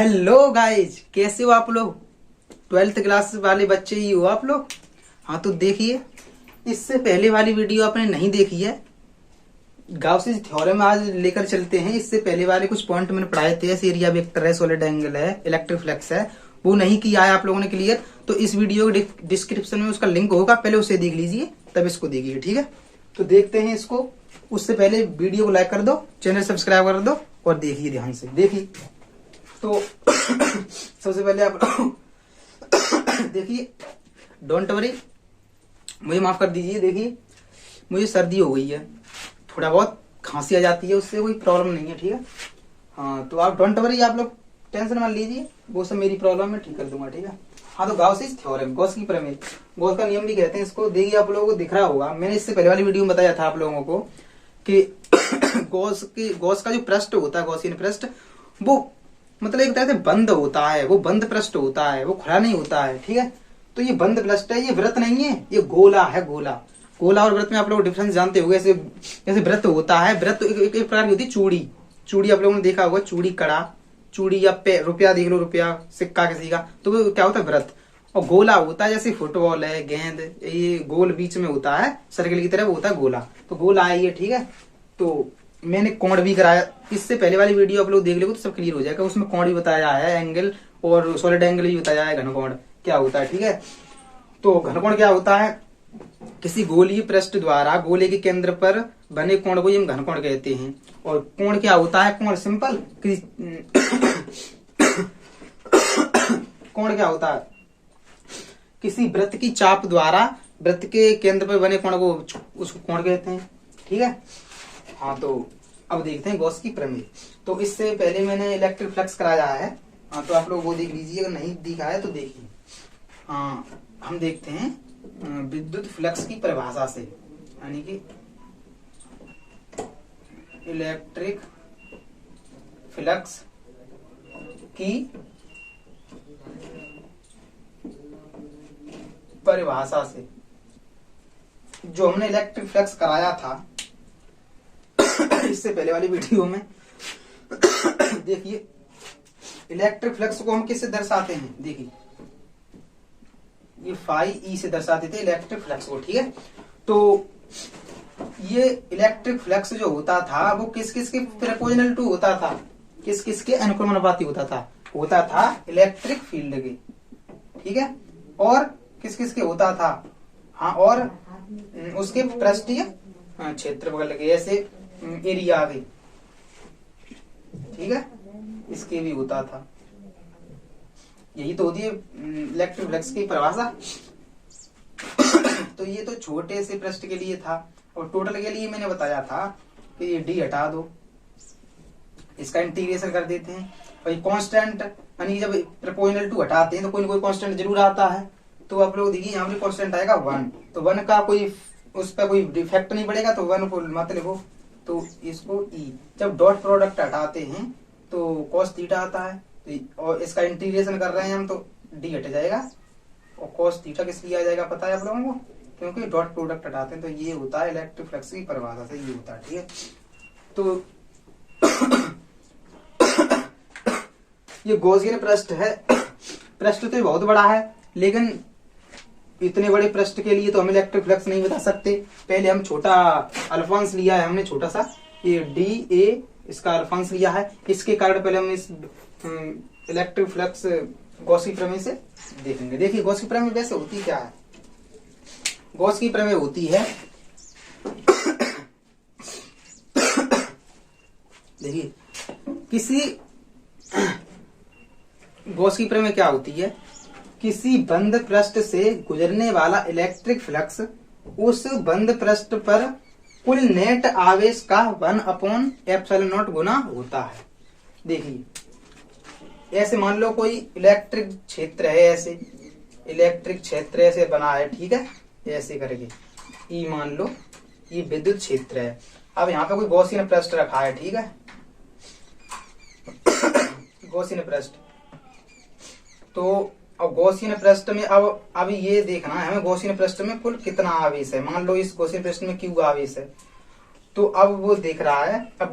Hello guys, कैसे हो आप लोग। 12th क्लास वाले बच्चे ही हो आप लोग। हाँ तो देखिए, इससे पहले वाली वीडियो आपने नहीं देखी है, गाउसीज थ्योरम आज लेकर चलते हैं। इससे पहले वाले कुछ पॉइंट मैंने पढ़ाए थे, जैसे एरिया वेक्टर है, सॉलिड एंगल है, इलेक्ट्रिक फ्लक्स है, वो नहीं किया है आप लोगों ने क्लियर। तो इस वीडियो के डिस्क्रिप्शन में उसका लिंक होगा, पहले उसे देख लीजिए तब इसको देखिए, ठीक है। तो देखते हैं इसको। उससे पहले वीडियो को लाइक कर दो, चैनल सब्सक्राइब कर दो और देखिए ध्यान से। देखिए तो सबसे पहले आप देखिए, डोंट वरी, मुझे माफ कर दीजिए। देखिए मुझे सर्दी हो गई है, थोड़ा बहुत खांसी आ जाती है, उससे कोई प्रॉब्लम नहीं है, ठीक है। हाँ तो आप डोंट वरी, आप लोग टेंशन मत लीजिए, वो सब मेरी प्रॉब्लम में ठीक कर दूंगा, ठीक है। हाँ तो गाउसीज थ्योरम, गॉस की प्रमेय, गॉस का नियम भी कहते हैं इसको। देखिए आप लोगों को दिख रहा होगा, मैंने इससे पहले वाली वीडियो में बताया था आप लोगों को कि गॉस का जो पृष्ठ होता है, गॉसियन पृष्ठ, वो मतलब एक तरह से बंद होता है, वो बंद पृष्ठ होता है, वो खुला नहीं होता है, ठीक है। तो ये बंद पृष्ठ है, ये वृत्त नहीं है, ये गोला है। गोला गोला और वृत्त में आप लोग डिफरेंस जानते होंगे। जैसे वृत्त होता है, वृत्त एक प्रकार की होती है चूड़ी। चूड़ी आप लोगों ने देखा होगा, चूड़ी कड़ा, चूड़ी या रुपया देख लो, रुपया सिक्का किसी का, तो वो क्या होता है, वृत्त। और गोला होता है जैसे फुटबॉल है, गेंद, ये गोल बीच में होता है, सर्कल की तरह वो होता है गोला। तो गोला है ये, ठीक है। तो मैंने कोण भी कराया, इससे पहले वाली वीडियो आप लोग देख लोगे तो सब क्लियर हो जाएगा। उसमें कोण भी बताया है, एंगल और सॉलिड एंगल भी बताया है, घनकोण क्या होता है, ठीक है। तो घनकोण क्या होता है, किसी गोलीय पृष्ठ द्वारा गोले के केंद्र पर बने कोण को हम घनकोण कहते हैं। और कोण क्या होता है, कोण सिंपल कोण क्या होता है, किसी वृत्त की चाप द्वारा वृत्त के केंद्र पर बने कोण को उसको कोण कहते हैं, ठीक है। हाँ तो अब देखते हैं गॉस की प्रमेय। तो इससे पहले मैंने इलेक्ट्रिक फ्लक्स कराया है, हाँ तो आप लोग वो देख लीजिए, अगर नहीं दिखा है तो देखिए। हम देखते हैं विद्युत फ्लक्स की परिभाषा से, यानी कि इलेक्ट्रिक फ्लक्स की परिभाषा से, जो हमने इलेक्ट्रिक फ्लक्स कराया था इससे पहले वाली वीडियो में। देखिए इलेक्ट्रिक फ्लक्स को हम किससे दर्शाते हैं, देखिए ये फाई ई से दर्शाते थे इलेक्ट्रिक फ्लक्स को, ठीक है। तो ये इलेक्ट्रिक फ्लक्स जो होता था वो किस किस के प्रोपोर्शनल टू होता था, किस किस के अनुक्रमानुपाती होता था इलेक्ट्रिक फील्ड के, ठीक है। और किस किस के होता था, हाँ, और उसके पृष्ठीय क्षेत्रफल के, ऐसे एरिया के, ठीक है, इसके भी होता था। यही तो होती है इलेक्ट्रिक फ्लक्स की परिभाषा। तो ये तो छोटे से पृष्ठ के लिए था, और टोटल के लिए मैंने बताया था कि ये डी हटा दो, इसका इंटीग्रेशन कर देते हैं। और ये कांस्टेंट, यानी जब प्रोपोर्शनल टू हटाते हैं तो कोई ना कोई कांस्टेंट जरूर आता है। तो आप लोग देखिए, यहाँ पे कांस्टेंट आएगा 1, तो 1 का कोई उस पर कोई डिफेक्ट नहीं पड़ेगा, तो 1 को मत लिखो, तो इसको ई। जब डॉट प्रोडक्ट हटाते हैं तो कॉस थीटा आता है, और इसका इंटीग्रेशन कर रहे हैं हम, तो डी हट जाएगा, और कॉस थीटा किस लिए आ जाएगा पता है आप लोगों को, क्योंकि डॉट प्रोडक्ट हटाते हैं। तो ये होता है इलेक्ट्रिक फ्लक्स की परिभाषा से, ये होता है, ठीक है। तो ये गॉसियन पृष्ठ है। पृष्ठ तो बहुत बड़ा है, लेकिन इतने बड़े पृष्ठ के लिए तो हम इलेक्ट्रिक फ्लक्स नहीं बता सकते। पहले हम छोटा अल्फांस लिया है हमने, छोटा सा, ये डी ए, इसका अल्फांस लिया है। इसके कारण पहले हम इस इलेक्ट्रिक फ्लक्स गॉस की प्रमेय से देखेंगे। देखिए गॉस की प्रमेय वैसे होती क्या है, गॉस की प्रमेय होती है देखिए, किसी गॉस की प्रमेय क्या होती है, किसी बंद पृष्ठ से गुजरने वाला इलेक्ट्रिक फ्लक्स उस बंद पृष्ठ पर कुल नेट आवेश का 1/ε0 गुना होता है। देखिए ऐसे मान लो कोई इलेक्ट्रिक क्षेत्र है, ऐसे इलेक्ट्रिक क्षेत्र ऐसे बना है, ठीक है, ऐसे करके ई मान लो ये विद्युत क्षेत्र है। अब यहाँ पे कोई गॉसियन पृष्ठ रखा है, ठीक है, गॉसियन पृष्ठ। तो अब गॉसियन पृष्ठ में अब ये देखना है हमें, गॉसियन पृष्ठ में कुल कितना आवेश है। मान लो इस गॉसियन पृष्ठ में क्यू आवेश है, तो अब वो देख रहा है, अब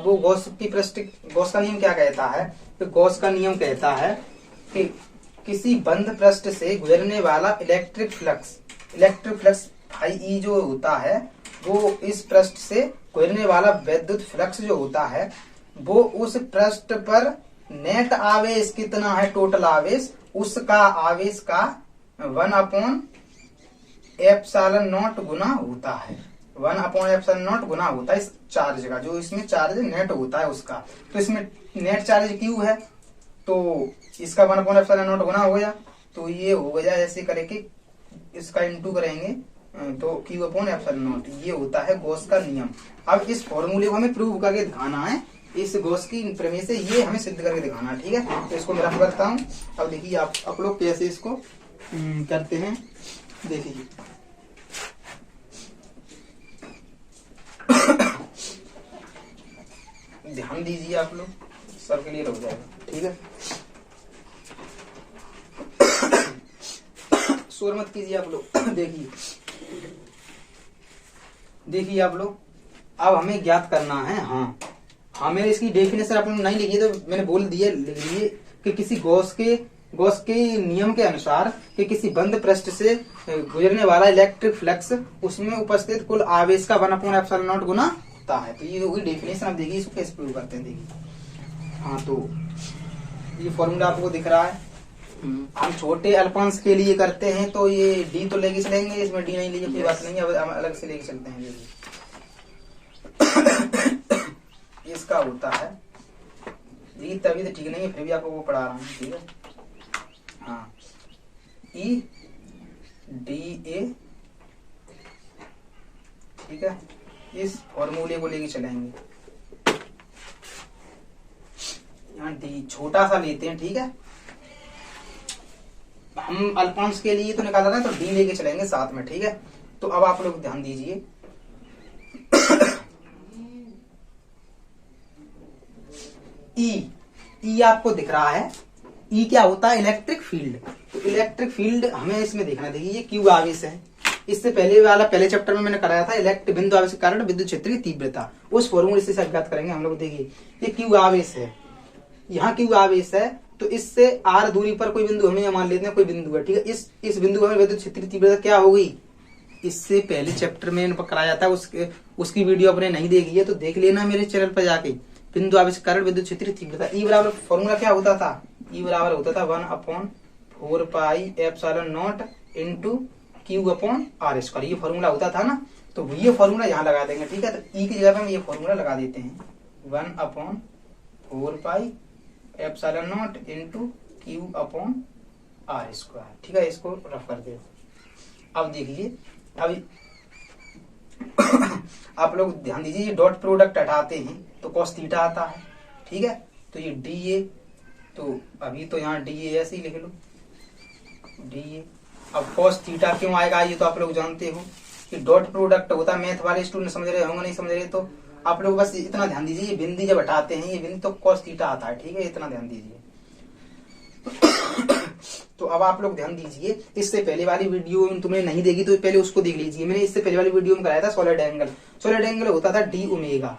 वो गॉस की पृष्ठ, गॉस का नियम क्या कहता है तो गॉस का नियम कहता है कि किसी बंद पृष्ठ से गुजरने वाला इलेक्ट्रिक फ्लक्स I जो होता है वो इस पृष्ठ से गुजरने वाला विद्युत फ्लक्स जो होता है वो उस पृष्ठ पर नेट आवेश कितना है, टोटल आवेश, उसका आवेश का 1/ε0 गुना होता है। 1/ε0 गुना होता है इस चार्ज का, जो इसमें चार्ज नेट होता है उसका। तो इसमें नेट चार्ज क्यू है तो इसका 1/ε0 गुना हो गया, तो ये हो गया ऐसे करके इसका इंटू करेंगे तो Q/ε0। ये होता है गॉस का नियम। अब इस फॉर्मूले को हमें प्रूव करके दिखाना है, इस गॉस की प्रमेय से ये हमें सिद्ध करके दिखाना है। ठीक है, तो इसको मैं रफ करता हूँ। अब देखिए आप लोग कैसे इसको करते हैं, देखिए। ध्यान दीजिए आप लोग, सब क्लियर हो जाएगा। ठीक है, शोर मत कीजिए आप लोग। देखिए आप लोग, अब हमें ज्ञात करना है। हाँ, मैंने इसकी डेफिनेशन आप लोग नहीं लिखी तो मैंने बोल दिया, लिख लिए कि किसी गॉस के नियम के अनुसार कि किसी बंद पृष्ठ से गुजरने वाला इलेक्ट्रिक फ्लक्स उसमें उपस्थित कुल आवेश का 1/ε0 गुना होता है। तो ये होगी डेफिनेशन। अब देखिए इसको कैसे प्रूव करते हैं, देखिए। हाँ, तो ये फॉर्मूला आपको दिख रहा है। हम छोटे अल्पांश के लिए करते हैं तो ये डी तो लेके चलेंगे, इसमें डी नहीं लीजिए कोई बात नहीं, अब हम अलग से लेके चलते हैं। इसका होता है, ये तभी तो ठीक नहीं है, फिर भी आपको वो पढ़ा रहा हूँ। ठीक है, हाँ, ई डी ए। ठीक है, इस फॉर्मूले को लेके चलेंगे। यहाँ डी छोटा सा लेते हैं। ठीक है, हम अल्पांश के लिए तो निकाला था, तो डी लेके चलेंगे साथ में। ठीक है, तो अब आप लोग ध्यान दीजिए। ई आपको दिख रहा है, ई क्या होता है, इलेक्ट्रिक फील्ड। तो इलेक्ट्रिक फील्ड हमें इसमें देखना। देखिए ये क्यू आवेश है, इससे पहले चैप्टर में मैंने कराया था इलेक्ट्रिक बिंदु आवेश के कारण विद्युत क्षेत्र की तीव्रता, उस फॉर्मूले से अज्ञात करेंगे हम लोग। देखिए ये क्यू आवेश है, यहाँ क्यू आवेश है, तो इससे आर दूरी पर कोई बिंदु हमें मान लेते हैं, कोई बिंदु है। ठीक है, इस बिंदु पर विद्युत क्षेत्र की तीव्रता क्या होगी, इससे पहले चैप्टर में कराया था, उसकी वीडियो आपने नहीं देखी है तो देख लेना मेरे चैनल पर जाके। बिंदु आवेश के कारण विद्युत क्षेत्र की तीव्रता, ई बराबर फॉर्मूला क्या होता था, ई बराबर होता था 1/4πε0 इंटू Q/r²। ये फॉर्मूला होता था ना, तो ये फॉर्मूला यहाँ लगा देंगे। ठीक है, तो ई की जगह पे हम ये फॉर्मूला लगा देते हैं, 1/4πε0 इंटू Q/r²। ठीक है, इसको रफ कर दे। अब देखिए, अब आप लोग ध्यान दीजिए, ये डॉट प्रोडक्ट हटाते हैं तो cos थीटा आता है। ठीक है, तो ये dA, तो अभी तो यहाँ dA ऐसे ही लिख लो, dA। अब cos थीटा क्यों आएगा ये तो आप लोग जानते हो कि डॉट प्रोडक्ट होता है। मैथ वाले स्टूडेंट समझ रहे होंगे, नहीं समझ रहे तो आप लोग बस इतना ध्यान दीजिए, ये बिंदी जब हटाते हैं ये बिंदी तो cos थीटा आता है। ठीक है, इतना ध्यान दीजिए। तो अब आप लोग ध्यान दीजिए, इससे पहले वाली वीडियो तुमने नहीं देखी तो पहले उसको देख लीजिए। मैंने इससे पहले वाली वीडियो में कराया था सॉलिड एंगल। सॉलिड एंगल होता था डी ओमेगा।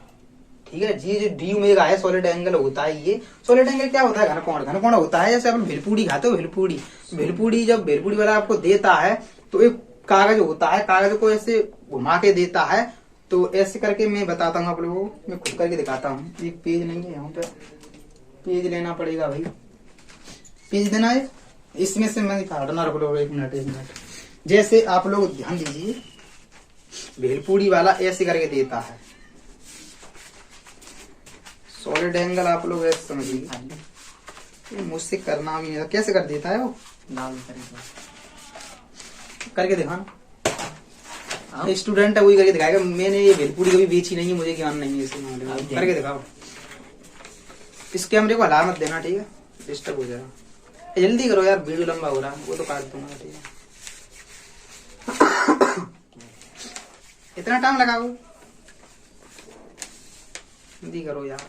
ठीक है, ये जो डी ओमेगा है सॉलिड एंगल होता है। ये सॉलिड एंगल क्या होता है, घनकोण होता है। जैसे अपन भेलपूरी खाते हो, भेलपूरी जब भेलपूरी वाला आपको देता है तो एक कागज होता है, कागज को ऐसे घुमा के देता है। तो ऐसे करके मैं बताता हूँ आप लोगों को, मैं खुद करके दिखाता हूँ। एक पेज नहीं है यहाँ पे, पेज लेना पड़ेगा भाई, पेज देना है। इसमें से मैं हटना रख लो, एक मिनट। जैसे आप लोग ध्यान दीजिए, भेलपूरी वाला ऐसे करके देता है सॉलिड एंगल, आप लोग ऐसे समझिए। मुझसे करना भी नहीं, कैसे कर देता है वो, करके दिखाना। स्टूडेंट है वही करके दिखाएगा, मैंने ये भेलपूरी कभी बेची नहीं है, मुझे ज्ञान नहीं है इसे। करके दिखाओ, इस कैमरे को हला मत देना, ठीक है, डिस्टर्ब हो जाएगा। जल्दी करो यार, वीडियो लंबा हो रहा है, वो तो काट दूंगा। ठीक है, इतना टाइम लगाओ, जल्दी करो यार।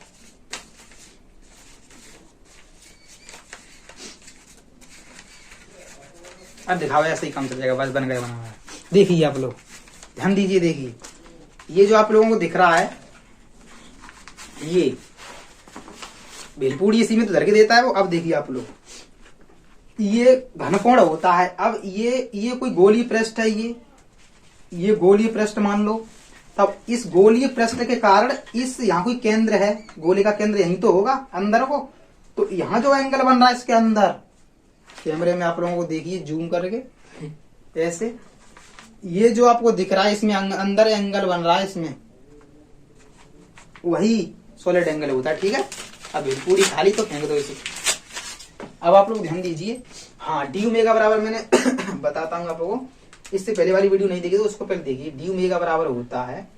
अब दिखाओ, ऐसे ही काम चल जाएगा, बस बन गया बना हुआ है। देखिए आप लोग ध्यान दीजिए, देखिए ये जो आप लोगों को दिख रहा है, भेलपूरी इसी में तो धर के देता है वो। अब देखिए आप लोग, ये घनकोण होता है। अब ये कोई गोलीय पृष्ठ है, ये गोलीय पृष्ठ मान लो। तब इस गोलीय पृष्ठ के कारण इस यहाँ कोई केंद्र है, गोले का केंद्र यहीं तो होगा अंदर को। तो यहाँ जो एंगल बन रहा है इसके अंदर, कैमरे में आप लोगों को देखिए जूम करके ऐसे, ये जो आपको दिख रहा है इसमें अंदर एंगल बन रहा है, इसमें वही सॉलिड एंगल होता है। ठीक है, अब पूरी खाली तो फेंक दो इसे। अब आप लोग ध्यान दीजिए, हाँ डी ओमेगा बराबर मैंने बताता हूँ आप लोगों को, इससे पहले वाली वीडियो नहीं देखी तो उसको पहले देखिए। डी ओमेगा बराबर होता है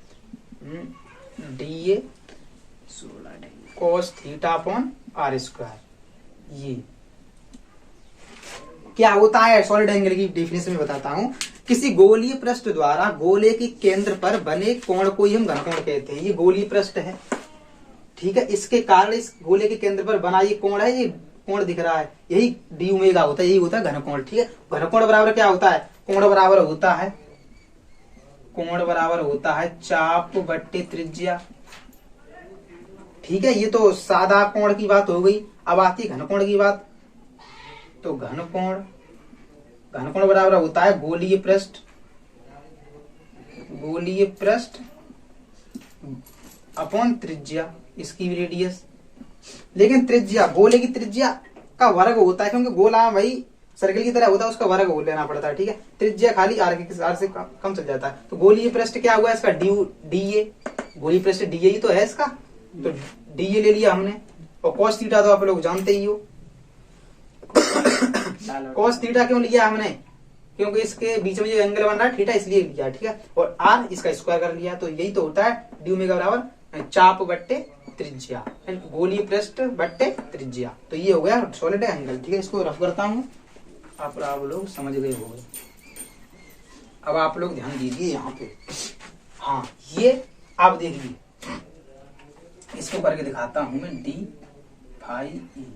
D A cos theta upon R square. ये क्या होता है, सॉलिड एंगल की डेफिनेशन में बताता हूं। किसी गोलीय पृष्ठ द्वारा गोले के केंद्र पर बने कोण को ही हम घनकोण कहते हैं। ये गोलीय पृष्ठ है, ठीक है, इसके कारण इस गोले के केंद्र पर बना ये कोण है, ये कोण दिख रहा है, यही डी ओमेगा होता है, यही होता है घनकोण। ठीक है, घनकोण बराबर क्या होता है, कोण बराबर होता है चाप बट्टे त्रिज्या। ठीक है, ये तो सादा कोण की बात हो गई। अब आती है घनकोण की बात। तो घनकोण बराबर होता है गोलीय पृष्ठ अपॉन त्रिज्या, इसकी रेडियस। लेकिन त्रिज्या, गोले की त्रिज्या का वर्ग होता है, क्योंकि गोला भाई सर्कल की तरह होता है, उसका वर्ग हो लेना पड़ता है। ठीक है, त्रिज्या खाली आर से कम चल जाता है। तो गोलीय पृष्ठ क्या हुआ इसका, डी ए, गोलीय पृष्ठ डी ए ही तो है इसका, तो डी ए ले लिया हमने। और cos थीटा तो आप लोग जानते ही हो। cos थीटा क्यों लिया हमने, क्योंकि इसके बीच में जो एंगल बन रहा है थीटा, इसलिए लिया। ठीक है, और आर इसका स्क्वायर कर लिया। तो यही तो होता है डी ओमेगा बराबर चाप बट्टे त्रिज्या, गोलीय पृष्ठ बट्टे त्रिज्या। तो ये हो गया सॉलिड एंगल। ठीक है, इसको रफ करता हूं, आप लोग समझ गए होंगे। अब आप लोग ध्यान दीजिए यहाँ पे, हाँ ये आप देखिए, इसको करके दिखाता हूं मैं। D phi E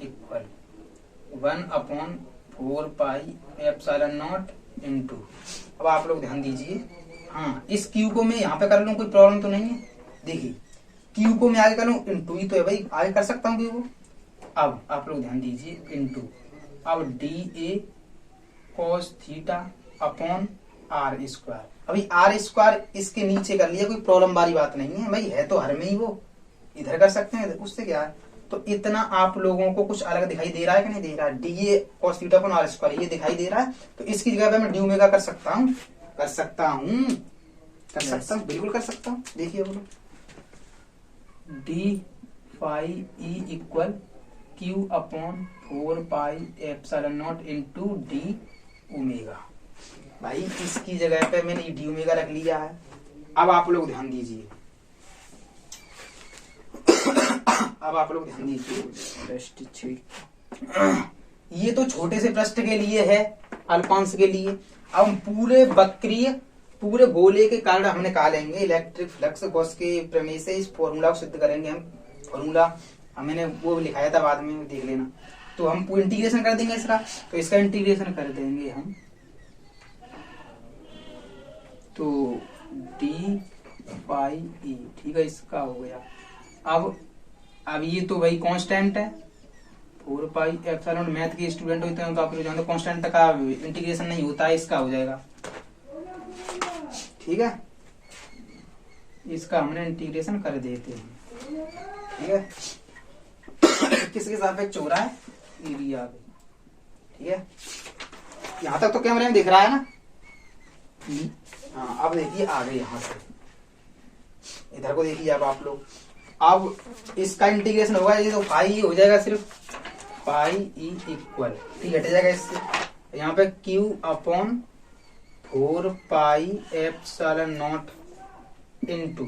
equal 1/4πε0 into. अब आप लोग ध्यान दीजिए, हाँ इस क्यू को मैं यहाँ पे कर लूं, कोई प्रॉब्लम तो नहीं है। देखिए क्यू को मैं आगे कर लूं, इंटू ही तो है भाई, आगे कर सकता हूँ क्यू को। अब आप लोग ध्यान दीजिए, इंटू अब D A cos theta upon R square. अभी आर स्क्वायर इसके नीचे कर लिया, कोई प्रॉब्लम वाली बात नहीं है भाई, है तो हर में ही वो, इधर कर सकते हैं, उससे क्या है। तो इतना आप लोगों को कुछ अलग दिखाई दे रहा है कि नहीं दे रहा है, D A cos theta upon R square ये दिखाई दे रहा है। तो इसकी जगह पे मैं डी ओमेगा कर सकता हूँ, बिल्कुल कर सकता हूँ। देखिए बोलो, d phi E equal q upon 4πε0 into d omega. भाई इसकी जगह पे मैंने डी ओमेगा रख लिया है। अब आप लोग ध्यान दीजिए, ये तो छोटे से पृष्ठ के लिए है, अल्पांश के लिए। अब हम पूरे वक्रीय पूरे गोले के कारण हमने निकालेंगे इलेक्ट्रिक फ्लक्स गॉस के प्रमेय से, इस फॉर्मूला को सिद्ध करेंगे हम। फॉर्मूला मैंने वो लिखाया था, बाद में देख लेना। तो हम इंटीग्रेशन कर देंगे इसका, तो इसका इंटीग्रेशन कर देंगे हम। तो डी फाई ई, ठीक है, इसका हो गया। अब ये तो भाई कांस्टेंट है, 4πε0। मैथ के स्टूडेंट होते हैं तो आप लोग जानते हो कांस्टेंट का इंटीग्रेशन नहीं होता है, इसका हो जाएगा। ठीक है, इसका हमने इंटीग्रेशन कर देते हैं। ठीक है, किसके सापेक्ष हो रहा है, एरिया पे। ठीक है, यहां तक तो कैमरे में दिख रहा है ना। हाँ अब देखिए आगे यहां से इधर को देखिए। अब आप लोग, अब इसका इंटीग्रेशन होगा, ये तो फाई हो जाएगा, सिर्फ फाई ई इक्वल, ठीक हट जाएगा इससे। यहाँ पे क्यू अपॉन 4πε0 इंटू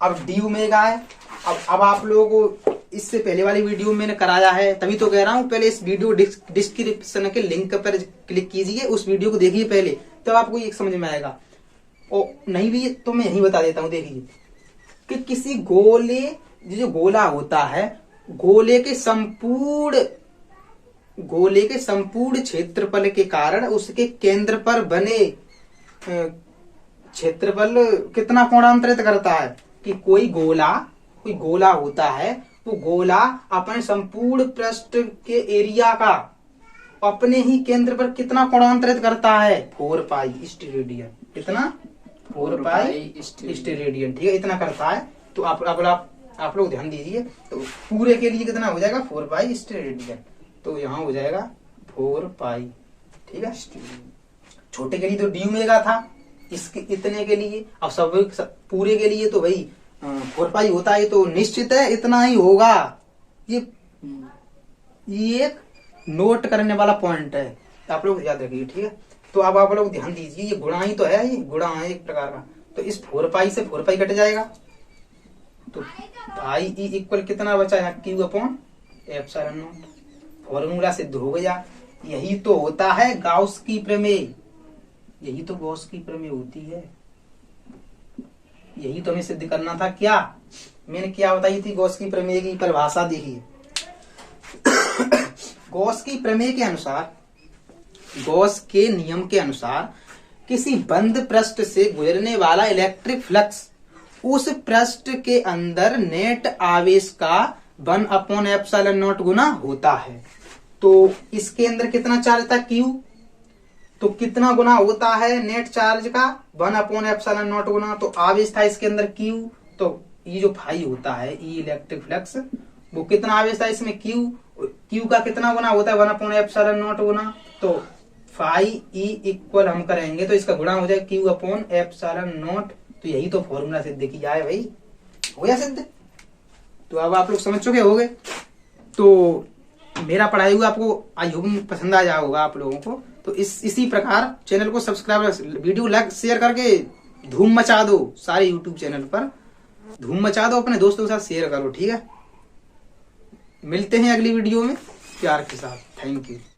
अब डी ओमेगा है। अब आप लोगों को इससे पहले वाली वीडियो मैंने कराया है, तभी तो कह रहा हूं पहले इस वीडियो डिस्क्रिप्शन के लिंक पर क्लिक कीजिए, उस वीडियो को देखिए पहले, तब आपको एक समझ में आएगा। और नहीं भी तो मैं यही बता देता हूं। देखिए कि किसी गोले, जो गोला होता है, गोले के संपूर्ण क्षेत्रफल के कारण उसके केंद्र पर बने क्षेत्रफल कितना कोणांतरित करता है। कि कोई गोला होता है, वो गोला अपने संपूर्ण पृष्ठ के एरिया का अपने ही केंद्र पर कितना कोणांतरित करता है? 4 पाई स्टेरेडियन। कितना? 4 पाई स्टेरेडियन। ठीक है, इतना करता है। तो आप लोग ध्यान दीजिए। तो पूरे के लिए कितना हो जाएगा? 4 पाई स्टेरेडियन। तो यहाँ हो जाएगा 4 पाई। ठीक है, छोटे के लिए तो डी ओमेगा था, इसके इतने के लिए। अब सब पूरे के लिए तो भाई 4 पाई होता है, तो निश्चित है इतना ही होगा। ये एक नोट करने वाला पॉइंट है, आप लोग याद रखिए। ठीक है, तो अब आप लोग ध्यान दीजिए, ये गुणा ही तो है, ये गुणा है एक प्रकार का। तो इस 4 पाई से 4 पाई कट जाएगा, तो पाई ई इक्वल कितना बचा है? Q upon epsilon not. Formula सिद्ध हो गया। यही तो होता है गाउस की प्रमेय। यही तो गॉस की प्रमेय होती है। यही तो हमें सिद्ध करना था। क्या मैंने क्या बताई थी? गॉस की प्रमेय की परिभाषा देखिए। गॉस की प्रमेय के अनुसार, गॉस के नियम के अनुसार, किसी बंद पृष्ठ से गुजरने वाला इलेक्ट्रिक फ्लक्स उस पृष्ठ के अंदर नेट आवेश का 1/एप्सिलॉन नॉट गुना होता है। तो इसके अंदर कितना चार्ज था? Q। तो कितना गुना होता है नेट चार्ज का? 1/एप्सिलॉन नॉट गुना। तो आवेश था इसके अंदर Q। तो ये जो फाई होता है, ई इलेक्ट्रिक फ्लक्स, वो कितना आवेश था इसमें? Q का कितना गुना होता है? 1/एप्सिलॉन नॉट गुना। तो फाई ई इक्वल हम करेंगे तो इसका गुणा हो जाए Q/एप्सिलॉन नॉट। तो यही तो फॉर्मूला सिद्ध की जाए भाई। हो गया सिद्ध। तो अब आप लोग समझ चुके होगे। तो मेरा पढ़ाई हुआ आपको आई होप पसंद आ जाएगा होगा आप लोगों को। तो इसी प्रकार चैनल को सब्सक्राइब, वीडियो लाइक शेयर करके धूम मचा दो। सारे यूट्यूब चैनल पर धूम मचा दो, अपने दोस्तों के साथ शेयर करो। ठीक है, मिलते हैं अगली वीडियो में प्यार के साथ। Thank you.